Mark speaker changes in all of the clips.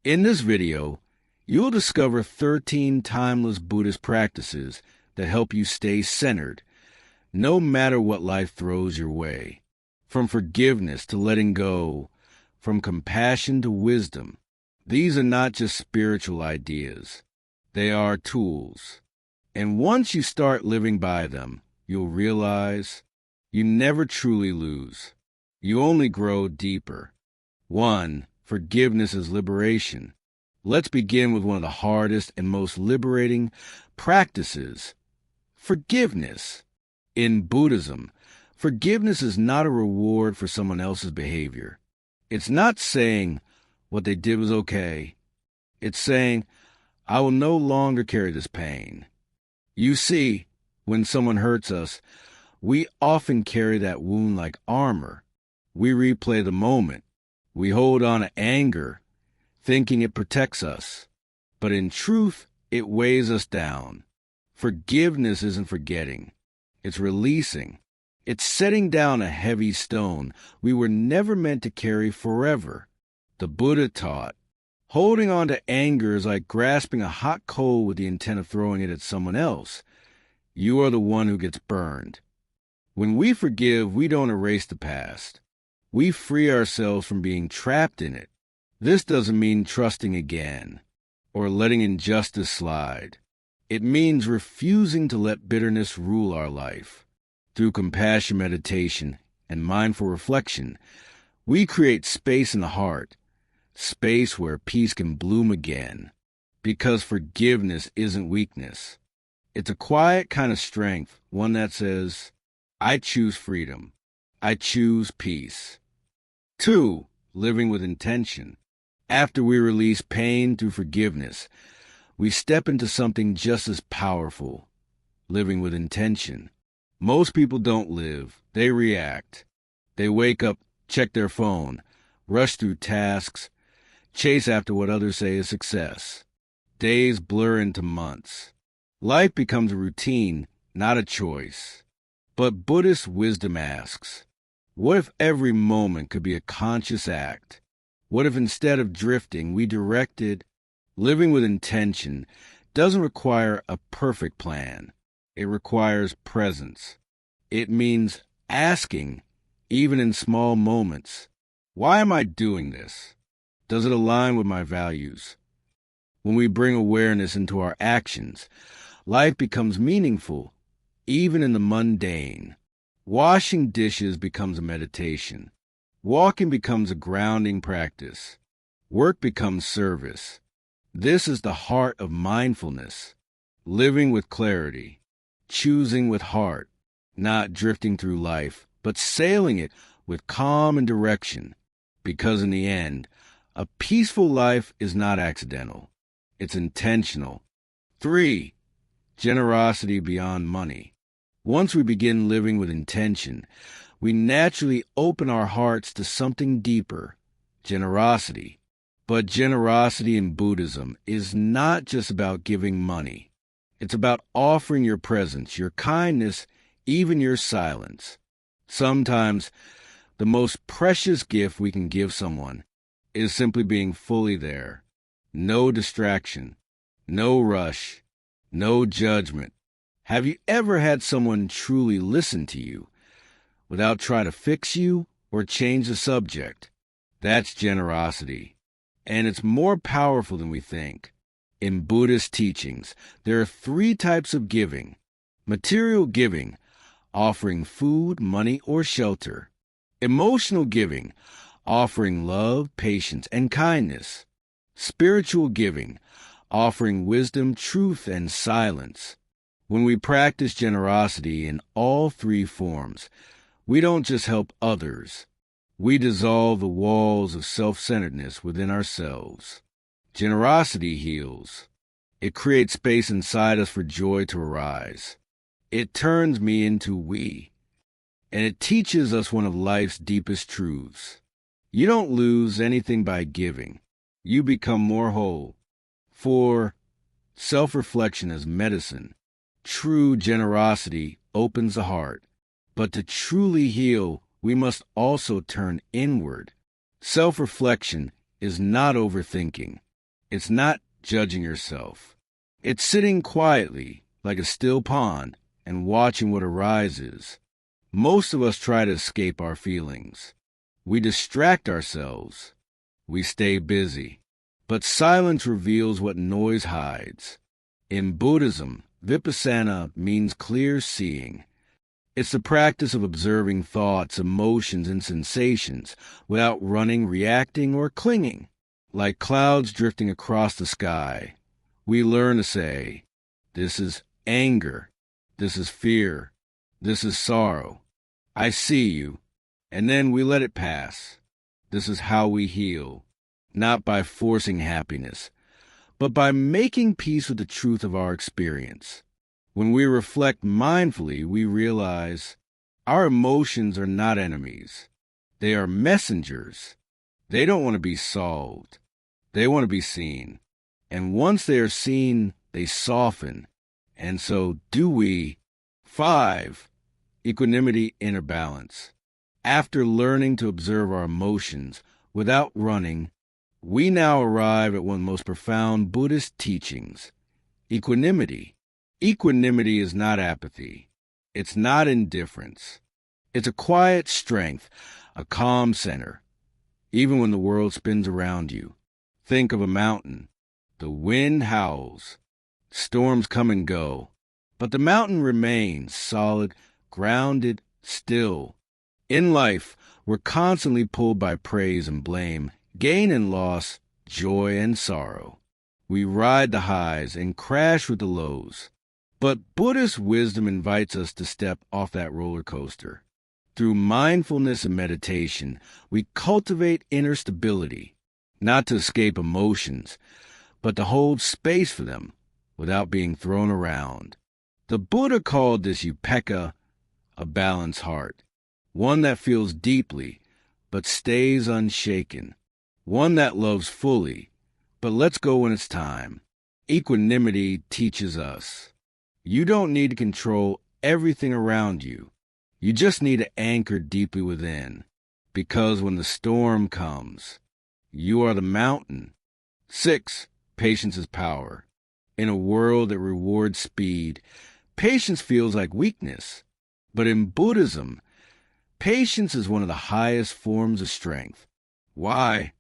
Speaker 1: In this video, you'll discover 13 timeless Buddhist practices that help you stay centered, no matter what life throws your way. From forgiveness to letting go, from compassion to wisdom, these are not just spiritual ideas. They are tools. And once you start living by them, you'll realize you never truly lose. You only grow deeper. 1. Forgiveness is liberation. Let's begin with one of the hardest and most liberating practices, forgiveness. In Buddhism, forgiveness is not a reward for someone else's behavior. It's not saying what they did was okay. It's saying, I will no longer carry this pain. You see, when someone hurts us, we often carry that wound like armor. We replay the moment. We hold on to anger, thinking it protects us. But in truth, it weighs us down. Forgiveness isn't forgetting. It's releasing. It's setting down a heavy stone we were never meant to carry forever. The Buddha taught, holding on to anger is like grasping a hot coal with the intent of throwing it at someone else. You are the one who gets burned. When we forgive, we don't erase the past. We free ourselves from being trapped in it. This doesn't mean trusting again or letting injustice slide. It means refusing to let bitterness rule our life. Through compassion meditation and mindful reflection, we create space in the heart, space where peace can bloom again. Because forgiveness isn't weakness. It's a quiet kind of strength, one that says, I choose freedom. I choose peace. 2. Living with intention. After we release pain through forgiveness, we step into something just as powerful, living with intention. Most people don't live, they react. They wake up, check their phone, rush through tasks, chase after what others say is success. Days blur into months. Life becomes a routine, not a choice. But Buddhist wisdom asks, what if every moment could be a conscious act? What if instead of drifting, we directed? Living with intention doesn't require a perfect plan. It requires presence. It means asking, even in small moments, why am I doing this? Does it align with my values? When we bring awareness into our actions, life becomes meaningful, even in the mundane. Washing dishes becomes a meditation. Walking becomes a grounding practice. Work becomes service. This is the heart of mindfulness, living with clarity, choosing with heart, not drifting through life, but sailing it with calm and direction. Because in the end, a peaceful life is not accidental. It's intentional. 3. Generosity beyond money. Once we begin living with intention, we naturally open our hearts to something deeper, generosity. But generosity in Buddhism is not just about giving money. It's about offering your presence, your kindness, even your silence. Sometimes the most precious gift we can give someone is simply being fully there. No distraction, no rush, no judgment. Have you ever had someone truly listen to you without trying to fix you or change the subject? That's generosity. And it's more powerful than we think. In Buddhist teachings, there are 3 types of giving. Material giving, offering food, money, or shelter. Emotional giving, offering love, patience, and kindness. Spiritual giving, offering wisdom, truth, and silence. When we practice generosity in all 3 forms, we don't just help others. We dissolve the walls of self-centeredness within ourselves. Generosity heals. It creates space inside us for joy to arise. It turns me into we. And it teaches us one of life's deepest truths. You don't lose anything by giving. You become more whole. 4. Self-reflection as medicine. True generosity opens the heart. But to truly heal, we must also turn inward. Self-reflection is not overthinking. It's not judging yourself. It's sitting quietly, like a still pond, and watching what arises. Most of us try to escape our feelings. We distract ourselves. We stay busy. But silence reveals what noise hides. In Buddhism, vipassana means clear seeing. It's the practice of observing thoughts, emotions, and sensations without running, reacting, or clinging. Like clouds drifting across the sky, we learn to say, this is anger, this is fear, this is sorrow. I see you, and then we let it pass. This is how we heal, not by forcing happiness, but by making peace with the truth of our experience. When we reflect mindfully, we realize our emotions are not enemies. They are messengers. They don't want to be solved. They want to be seen. And once they are seen, they soften. And so do we. 5. Equanimity, inner balance. After learning to observe our emotions without running, we now arrive at one of the most profound Buddhist teachings, equanimity. Equanimity is not apathy. It's not indifference. It's a quiet strength, a calm center, even when the world spins around you. Think of a mountain. The wind howls. Storms come and go. But the mountain remains solid, grounded, still. In life, we're constantly pulled by praise and blame, gain and loss, joy and sorrow. We ride the highs and crash with the lows. But Buddhist wisdom invites us to step off that roller coaster. Through mindfulness and meditation, we cultivate inner stability, not to escape emotions, but to hold space for them without being thrown around. The Buddha called this upekkha a balanced heart, one that feels deeply but stays unshaken, one that loves fully but lets go when it's time. Equanimity teaches us you don't need to control everything around you. You just need to anchor deeply within, because when the storm comes, you are the mountain. 6. Patience is power. In a world that rewards speed, patience feels like weakness. But in Buddhism, patience is one of the highest forms of strength. Why?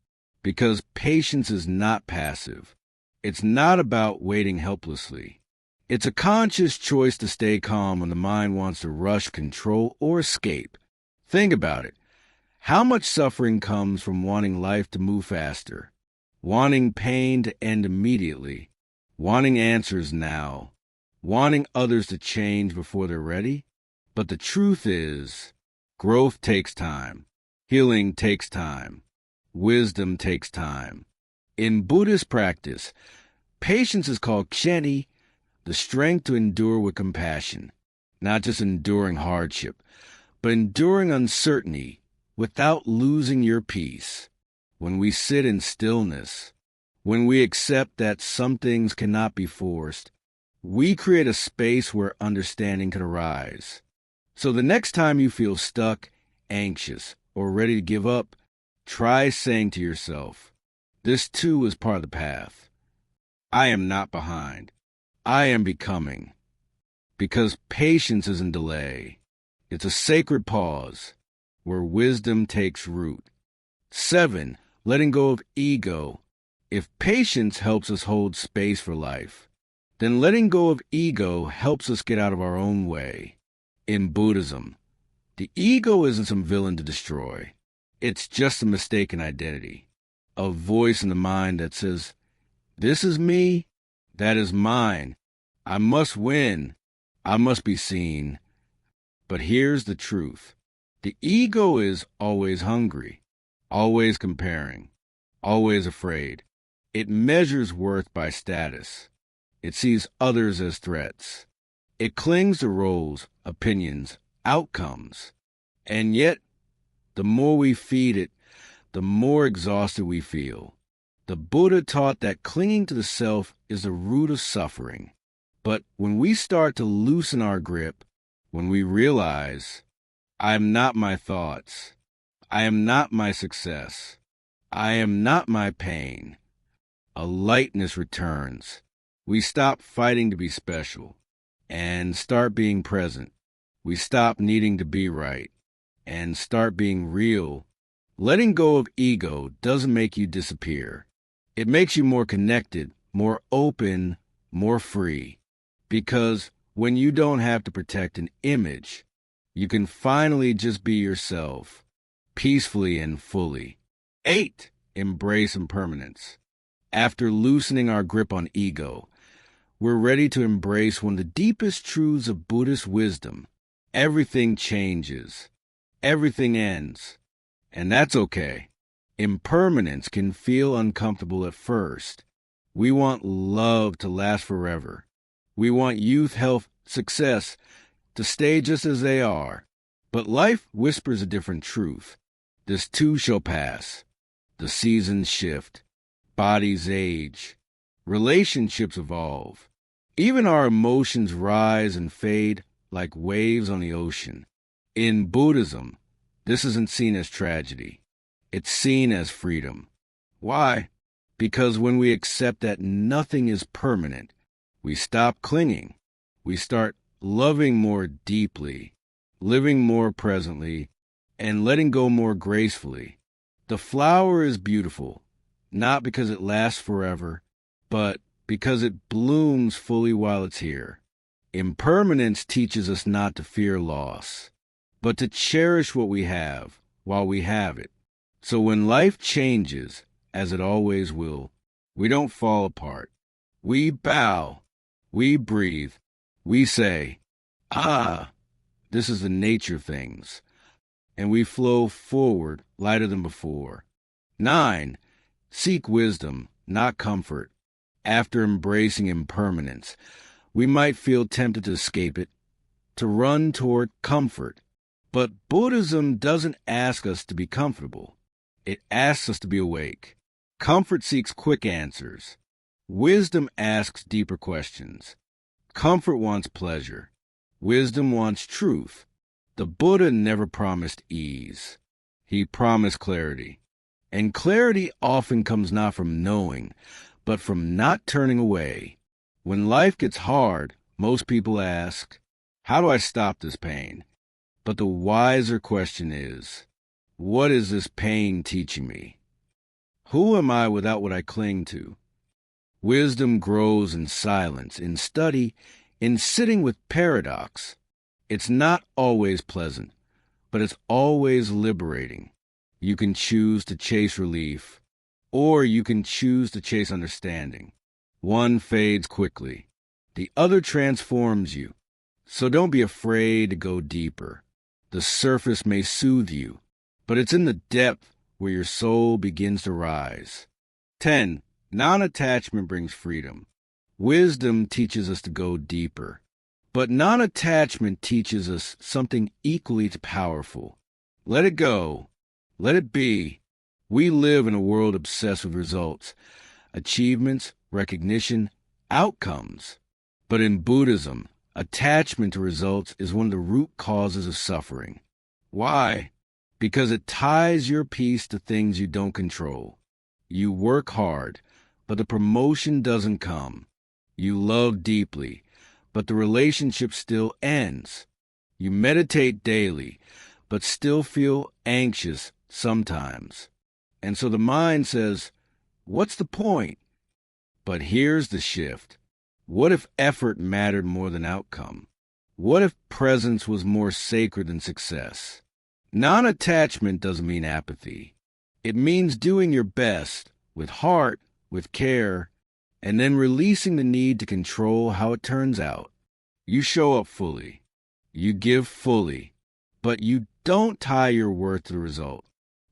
Speaker 1: Because patience is not passive. It's not about waiting helplessly. It's a conscious choice to stay calm when the mind wants to rush, control, or escape. Think about it. How much suffering comes from wanting life to move faster? Wanting pain to end immediately, wanting answers now, wanting others to change before they're ready. But the truth is, growth takes time, healing takes time, wisdom takes time. In Buddhist practice, patience is called kseni, the strength to endure with compassion, not just enduring hardship, but enduring uncertainty without losing your peace. When we sit in stillness, when we accept that some things cannot be forced, we create a space where understanding can arise. So the next time you feel stuck, anxious, or ready to give up, try saying to yourself, this too is part of the path. I am not behind. I am becoming. Because patience isn't delay. It's a sacred pause where wisdom takes root. 7. Letting go of ego. If patience helps us hold space for life, then letting go of ego helps us get out of our own way. In Buddhism, the ego isn't some villain to destroy. It's just a mistaken identity, a voice in the mind that says, this is me, that is mine, I must win, I must be seen. But here's the truth. The ego is always hungry, always comparing, always afraid. It measures worth by status. It sees others as threats. It clings to roles, opinions, outcomes. And yet, the more we feed it, the more exhausted we feel. The Buddha taught that clinging to the self is the root of suffering. But when we start to loosen our grip, when we realize, I am not my thoughts, I am not my success, I am not my pain, A lightness returns. We stop fighting to be special and start being present. We stop needing to be right and start being real. Letting go of ego doesn't make you disappear. It makes you more connected, more open, more free. Because when you don't have to protect an image, you can finally just be yourself, peacefully and fully. 8. Embrace impermanence. After loosening our grip on ego, we're ready to embrace one of the deepest truths of Buddhist wisdom. Everything changes. Everything ends. And that's okay. Impermanence can feel uncomfortable at first. We want love to last forever. We want youth, health, success to stay just as they are. But life whispers a different truth. This too shall pass. The seasons shift. Bodies age. Relationships evolve. Even our emotions rise and fade like waves on the ocean. In Buddhism, this isn't seen as tragedy. It's seen as freedom. Why? Because when we accept that nothing is permanent, we stop clinging. We start loving more deeply, living more presently, and letting go more gracefully. The flower is beautiful, not because it lasts forever, but because it blooms fully while it's here. Impermanence teaches us not to fear loss, but to cherish what we have while we have it. So when life changes, as it always will, we don't fall apart. We bow, we breathe, we say, this is the nature of things, and we flow forward lighter than before. 9. Seek wisdom, not comfort. After embracing impermanence, we might feel tempted to escape it, to run toward comfort. But Buddhism doesn't ask us to be comfortable. It asks us to be awake. Comfort seeks quick answers. Wisdom asks deeper questions. Comfort wants pleasure. Wisdom wants truth. The Buddha never promised ease. He promised clarity. And clarity often comes not from knowing, but from not turning away. When life gets hard, most people ask, how do I stop this pain? But the wiser question is, what is this pain teaching me? Who am I without what I cling to? Wisdom grows in silence, in study, in sitting with paradox. It's not always pleasant, but it's always liberating. You can choose to chase relief, or you can choose to chase understanding. One fades quickly. The other transforms you. So don't be afraid to go deeper. The surface may soothe you, but it's in the depth where your soul begins to rise. 10. Non-attachment brings freedom. Wisdom teaches us to go deeper. But non-attachment teaches us something equally powerful. Let it go. Let it be. We live in a world obsessed with results, achievements, recognition, outcomes. But in Buddhism, attachment to results is one of the root causes of suffering. Why? Because it ties your peace to things you don't control. You work hard, but the promotion doesn't come. You love deeply, but the relationship still ends. You meditate daily, but still feel anxious sometimes. And so the mind says, what's the point? But here's the shift. What if effort mattered more than outcome? What if presence was more sacred than success? Non-attachment doesn't mean apathy. It means doing your best, with heart, with care, and then releasing the need to control how it turns out. You show up fully. You give fully. But you don't tie your worth to the result.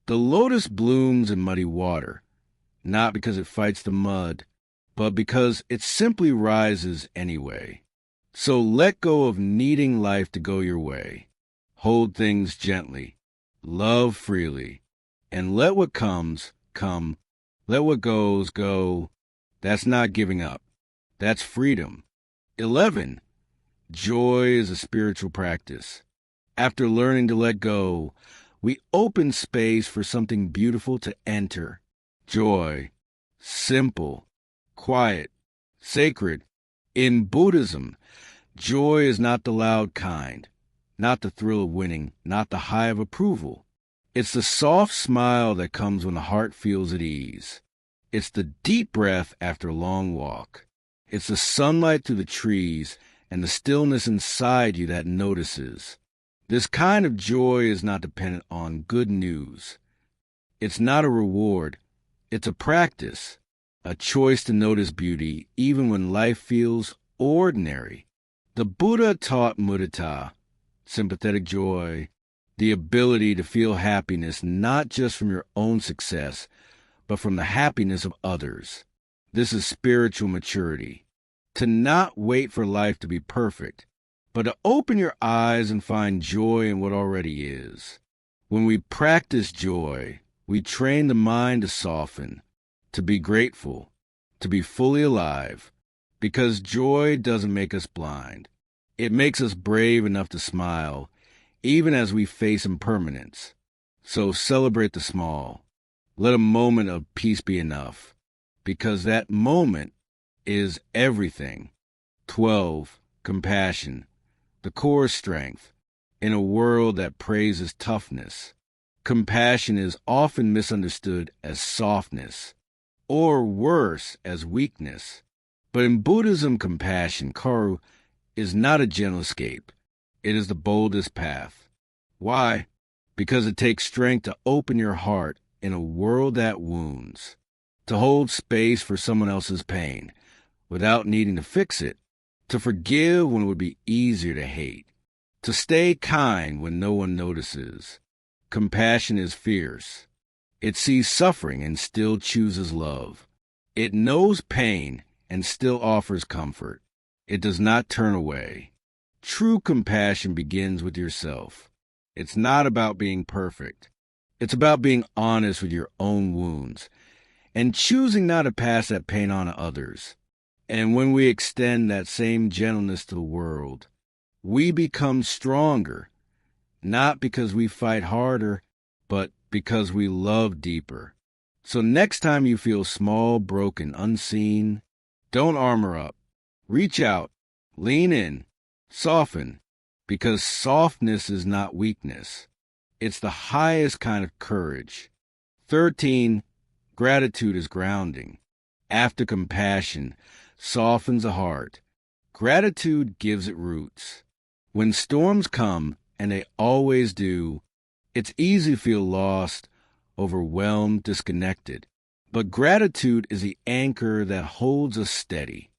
Speaker 1: The lotus blooms in muddy water, not because it fights the mud, but because it simply rises anyway. So let go of needing life to go your way. Hold things gently. Love freely. And let what comes, come. Let what goes, go. That's not giving up. That's freedom. 11. Joy is a spiritual practice. After learning to let go, we open space for something beautiful to enter. Joy. Simple, quiet, sacred. In Buddhism, joy is not the loud kind, not the thrill of winning, not the high of approval. It's the soft smile that comes when the heart feels at ease. It's the deep breath after a long walk. It's the sunlight through the trees and the stillness inside you that notices. This kind of joy is not dependent on good news. It's not a reward. It's a practice, a choice to notice beauty even when life feels ordinary. The Buddha taught mudita, sympathetic joy, the ability to feel happiness not just from your own success, but from the happiness of others. This is spiritual maturity. To not wait for life to be perfect, but to open your eyes and find joy in what already is. When we practice joy, we train the mind to soften, to be grateful, to be fully alive, because joy doesn't make us blind. It makes us brave enough to smile, even as we face impermanence. So celebrate the small. Let a moment of peace be enough, because that moment is everything. 12. Compassion, the core strength. In a world that praises toughness, compassion is often misunderstood as softness, or worse, as weakness. But in Buddhism, compassion, karu, is not a gentle escape. It is the boldest path. Why? Because it takes strength to open your heart in a world that wounds, to hold space for someone else's pain without needing to fix it, to forgive when it would be easier to hate, to stay kind when no one notices. Compassion is fierce. It sees suffering and still chooses love. It knows pain and still offers comfort. It does not turn away. True compassion begins with yourself. It's not about being perfect. It's about being honest with your own wounds and choosing not to pass that pain on to others. And when we extend that same gentleness to the world, we become stronger, not because we fight harder, but because we love deeper. So next time you feel small, broken, unseen, don't armor up. Reach out, lean in, soften, because softness is not weakness. It's the highest kind of courage. 13. Gratitude is grounding. After compassion softens the heart, gratitude gives it roots. When storms come, and they always do, it's easy to feel lost, overwhelmed, disconnected. But gratitude is the anchor that holds us steady,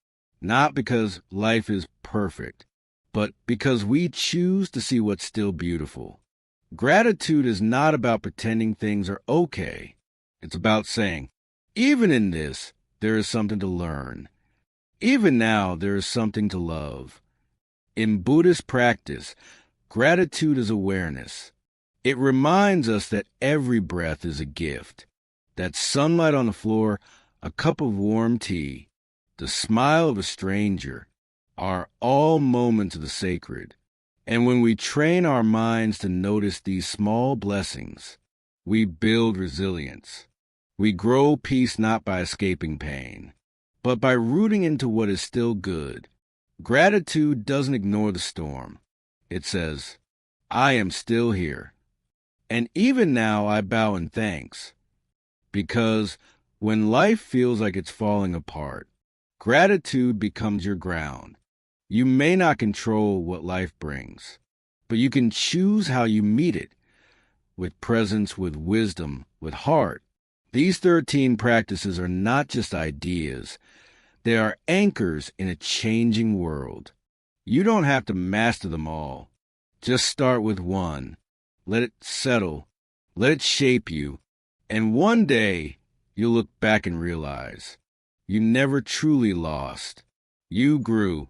Speaker 1: not because life is perfect, but because we choose to see what's still beautiful. Gratitude is not about pretending things are okay. It's about saying, even in this, there is something to learn. Even now, there is something to love. In Buddhist practice, gratitude is awareness. It reminds us that every breath is a gift, that sunlight on the floor, a cup of warm tea, the smile of a stranger, are all moments of the sacred. And when we train our minds to notice these small blessings, we build resilience. We grow peace not by escaping pain, but by rooting into what is still good. Gratitude doesn't ignore the storm. It says, I am still here. And even now I bow in thanks. Because when life feels like it's falling apart, gratitude becomes your ground. You may not control what life brings, but you can choose how you meet it, with presence, with wisdom, with heart. These 13 practices are not just ideas. They are anchors in a changing world. You don't have to master them all. Just start with one. Let it settle. Let it shape you. And one day, you'll look back and realize you never truly lost. You grew.